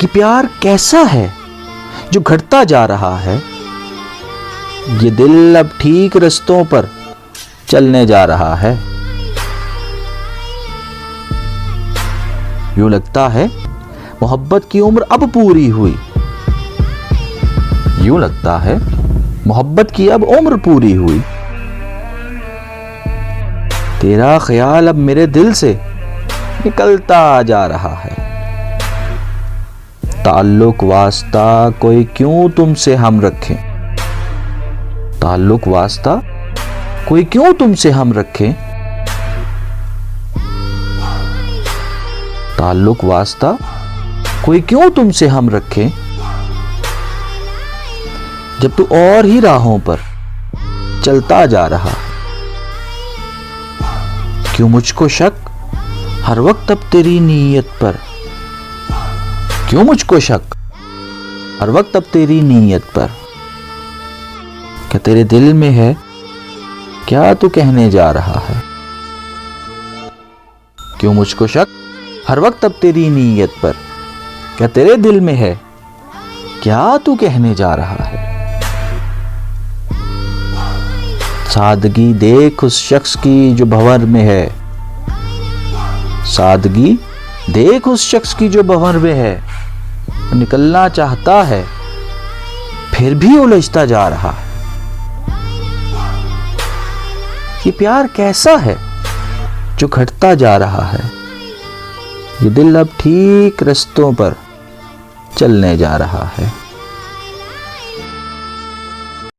कि प्यार कैसा है जो घटता जा रहा है। ये दिल अब ठीक रास्तों पर चलने जा रहा है। यूं लगता है मोहब्बत की उम्र अब पूरी हुई। यूं लगता है मोहब्बत की अब उम्र पूरी हुई। तेरा ख्याल अब मेरे दिल से निकलता जा रहा है। ताल्लुक वास्ता कोई क्यों तुमसे हम रखें। ताल्लुक वास्ता कोई क्यों तुमसे हम रखें। ताल्लुक वास्ता कोई क्यों तुमसे हम रखें। जब तू और ही राहों पर चलता जा रहा है। क्यों मुझको शक हर वक्त अब तेरी नीयत पर। क्यों मुझको शक हर वक्त अब तेरी नीयत पर। क्या तेरे दिल में है क्या तू कहने जा रहा है। क्यों मुझको शक हर वक्त अब तेरी नीयत पर। क्या तेरे दिल में है क्या तू कहने जा रहा है। सादगी देख उस शख्स की जो भंवर में है। सादगी देख उस शख्स की जो भंवर में है। निकलना चाहता है फिर भी उलझता जा रहा है। ये प्यार कैसा है जो घटता जा रहा है। ये दिल अब ठीक रास्तों पर चलने जा रहा है।